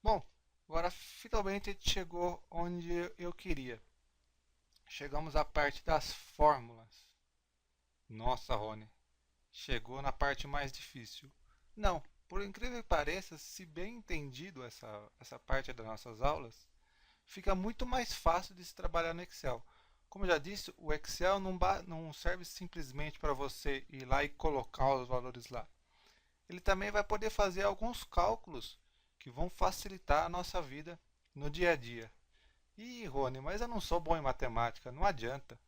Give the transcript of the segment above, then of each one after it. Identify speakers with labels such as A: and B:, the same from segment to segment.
A: Bom, agora finalmente a gente chegou onde eu queria. Chegamos à parte das fórmulas. Nossa, Rony, chegou na parte mais difícil. Não, por incrível que pareça, se bem entendido essa parte das nossas aulas, fica muito mais fácil de se trabalhar no Excel. Como eu já disse, o Excel não serve simplesmente para você ir lá e colocar os valores lá. Ele também vai poder fazer alguns cálculos que vão facilitar a nossa vida no dia a dia. Ih, Rony, mas eu não sou bom em matemática, não adianta.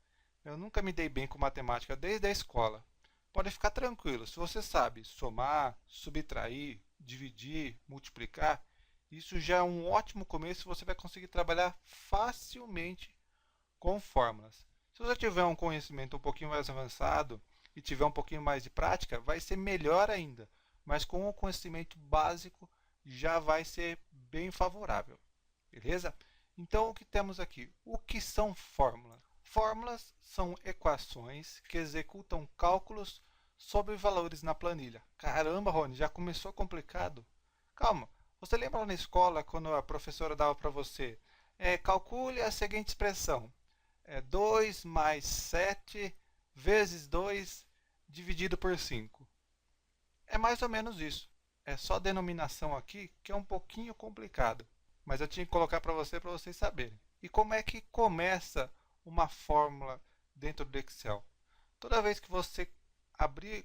A: Eu nunca me dei bem com matemática desde a escola. Pode ficar tranquilo, se você sabe somar, subtrair, dividir, multiplicar, isso já é um ótimo começo, você vai conseguir trabalhar facilmente com fórmulas. Se você tiver um conhecimento um pouquinho mais avançado e tiver um pouquinho mais de prática, vai ser melhor ainda. Mas com o conhecimento básico já vai ser bem favorável. Beleza? Então, o que temos aqui? O que são fórmulas? Fórmulas são equações que executam cálculos sobre valores na planilha. Caramba, Rony, já começou complicado? Calma, você lembra lá na escola quando a professora dava para você calcule a seguinte expressão: 2 mais 7 vezes 2 dividido por 5. É mais ou menos isso. É só denominação aqui que é um pouquinho complicado. Mas eu tinha que colocar para vocês saberem. E como é que começa uma fórmula dentro do Excel? Toda vez que você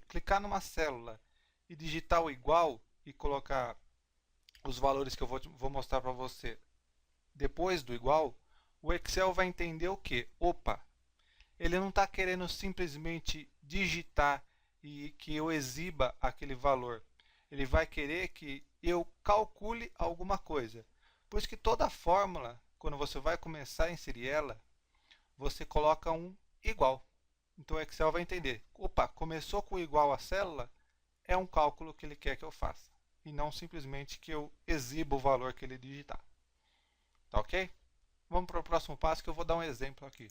A: clicar numa célula e digitar o igual e colocar os valores que eu vou mostrar para você depois do igual, o Excel vai entender o que? Opa, ele não está querendo simplesmente digitar e que eu exiba aquele valor. Ele vai querer que eu calcule alguma coisa. Por isso que toda fórmula, quando você vai começar a inserir ela, você coloca um igual. Então o Excel vai entender. Opa, começou com igual a célula, é um cálculo que ele quer que eu faça. E não simplesmente que eu exiba o valor que ele digitar. Tá ok? Vamos para o próximo passo que eu vou dar um exemplo aqui.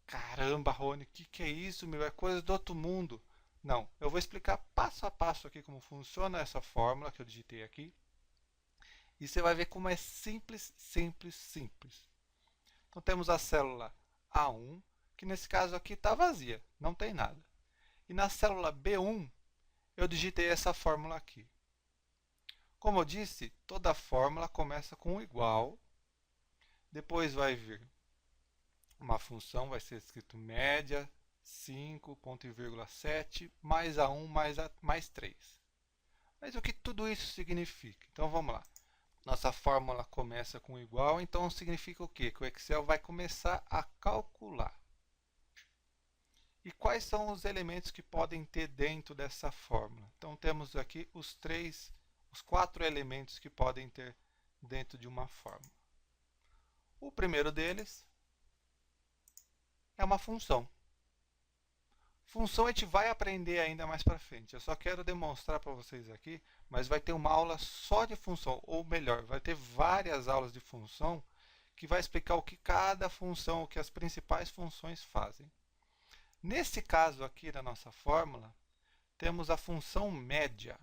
A: Caramba, Rony, que é isso, meu? É coisa do outro mundo. Não, eu vou explicar passo a passo aqui como funciona essa fórmula que eu digitei aqui. E você vai ver como é simples, simples, simples. Então temos a célula A1, que nesse caso aqui está vazia, não tem nada. E na célula B1, eu digitei essa fórmula aqui. Como eu disse, toda fórmula começa com igual, depois vai vir uma função, vai ser escrito média 5, ponto e vírgula 7, mais A1 mais 3. Mas o que tudo isso significa? Então vamos lá. Nossa fórmula começa com igual, então significa o quê? Que o Excel vai começar a calcular. E quais são os elementos que podem ter dentro dessa fórmula? Então temos aqui os 4 elementos que podem ter dentro de uma fórmula. O primeiro deles é uma função. Função a gente vai aprender ainda mais para frente. Eu só quero demonstrar para vocês aqui, mas vai ter uma aula só de função, ou melhor, vai ter várias aulas de função que vai explicar o que cada função, o que as principais funções fazem. Nesse caso aqui da nossa fórmula, temos a função média.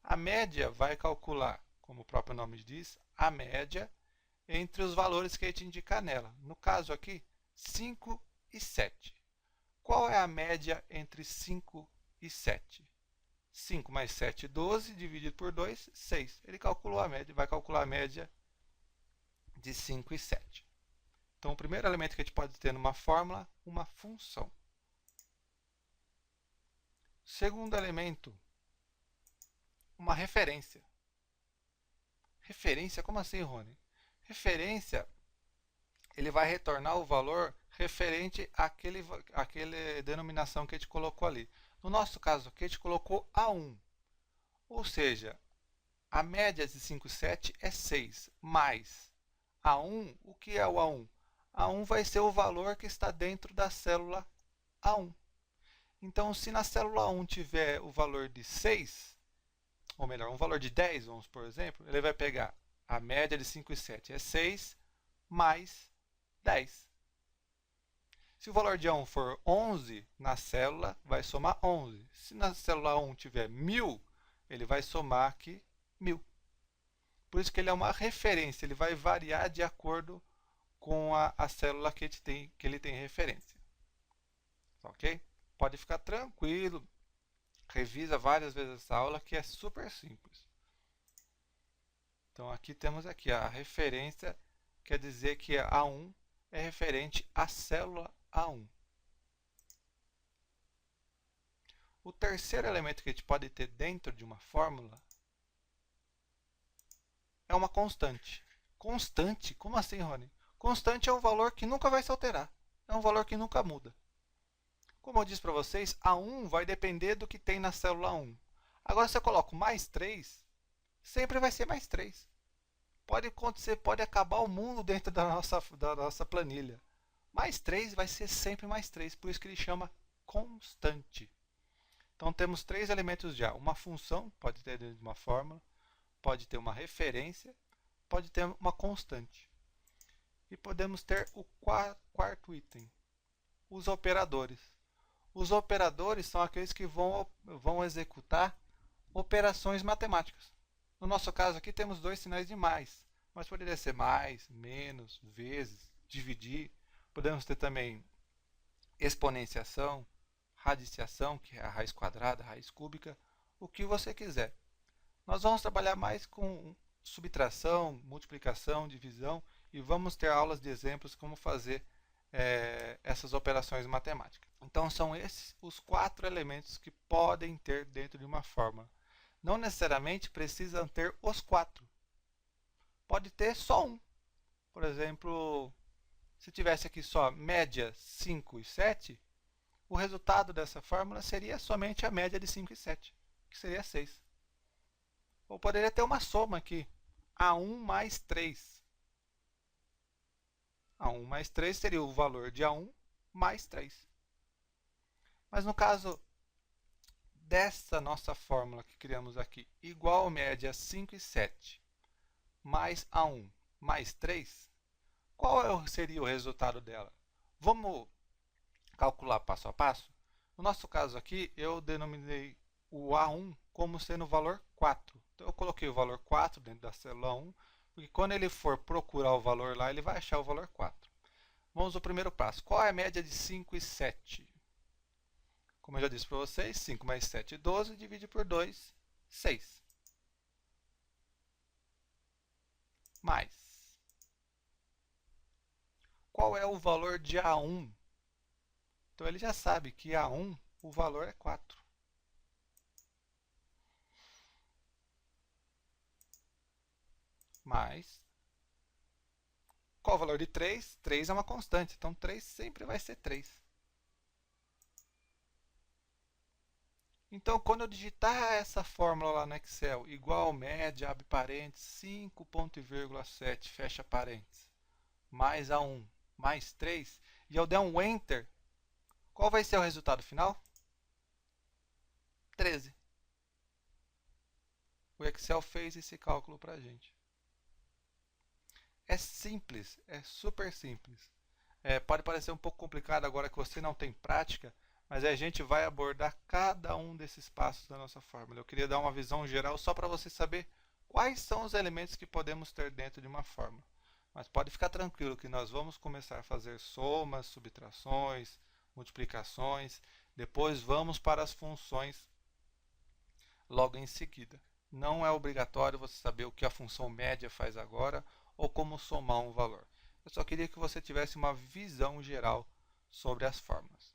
A: A média vai calcular, como o próprio nome diz, a média entre os valores que a gente indicar nela. No caso aqui, 5 e 7. Qual é a média entre 5 e 7? 5 mais 7, 12, dividido por 2, 6. Ele calculou a média, vai calcular a média de 5 e 7. Então, o primeiro elemento que a gente pode ter numa fórmula, uma função. Segundo elemento, uma referência. Referência? Como assim, Rony? Referência, ele vai retornar o valor referente àquele denominação que a gente colocou ali. No nosso caso aqui, a gente colocou A1. Ou seja, a média de 5 e 7 é 6, mais A1, o que é o A1? A1 vai ser o valor que está dentro da célula A1. Então, se na célula 1 tiver o valor de 6, ou melhor, um valor de 10, vamos por exemplo, ele vai pegar a média de 5 e 7 é 6 mais 10. Se o valor de A1 for 11, na célula vai somar 11. Se na célula 1 tiver 1000, ele vai somar aqui 1000. Por isso que ele é uma referência, ele vai variar de acordo com a célula que ele tem referência. Ok? Pode ficar tranquilo, revisa várias vezes essa aula que é super simples. Então aqui temos aqui a referência, quer dizer que a A1 é referente à célula A1. O terceiro elemento que a gente pode ter dentro de uma fórmula é uma constante. Constante? Como assim, Rony? Constante é um valor que nunca vai se alterar. É um valor que nunca muda. Como eu disse para vocês, A1 vai depender do que tem na célula 1. Agora, se eu coloco mais 3, sempre vai ser mais 3. Pode acontecer, pode acabar o mundo dentro da nossa planilha. Mais 3 vai ser sempre mais 3, por isso que ele chama constante. Então, temos 3 elementos já. Uma função, pode ter dentro de uma fórmula, pode ter uma referência, pode ter uma constante. E podemos ter o quarto item, os operadores. Os operadores são aqueles que vão executar operações matemáticas. No nosso caso aqui temos 2 sinais de mais, mas poderia ser mais, menos, vezes, dividir. Podemos ter também exponenciação, radiciação, que é a raiz quadrada, a raiz cúbica, o que você quiser. Nós vamos trabalhar mais com subtração, multiplicação, divisão e vamos ter aulas de exemplos como fazer essas operações matemáticas. Então são esses os 4 elementos que podem ter dentro de uma fórmula. Não necessariamente precisam ter os 4. Pode ter só um. Por exemplo, se tivesse aqui só média 5 e 7, o resultado dessa fórmula seria somente a média de 5 e 7, que seria 6. Ou poderia ter uma soma aqui, A1 mais 3. A1 mais 3 seria o valor de A1 mais 3. Mas no caso dessa nossa fórmula que criamos aqui, igual a média 5 e 7, mais A1 mais 3, qual seria o resultado dela? Vamos calcular passo a passo? No nosso caso aqui, eu denominei o A1 como sendo o valor 4. Então, eu coloquei o valor 4 dentro da célula 1, porque quando ele for procurar o valor lá, ele vai achar o valor 4. Vamos ao primeiro passo. Qual é a média de 5 e 7? Como eu já disse para vocês, 5 mais 7, 12, divide por 2, 6. Mais. Qual é o valor de A1? Então, ele já sabe que A1, o valor é 4. Mais. Qual o valor de 3? 3 é uma constante, então 3 sempre vai ser 3. Então, quando eu digitar essa fórmula lá no Excel, igual média, abre parênteses, 5,7, fecha parênteses, mais A1, mais 3, e eu der um Enter, qual vai ser o resultado final? 13. O Excel fez esse cálculo para a gente. É simples, é super simples. Pode parecer um pouco complicado agora que você não tem prática, mas a gente vai abordar cada um desses passos da nossa fórmula. Eu queria dar uma visão geral só para você saber quais são os elementos que podemos ter dentro de uma fórmula. Mas pode ficar tranquilo que nós vamos começar a fazer somas, subtrações, multiplicações, depois vamos para as funções logo em seguida. Não é obrigatório você saber o que a função média faz agora ou como somar um valor. Eu só queria que você tivesse uma visão geral sobre as fórmulas.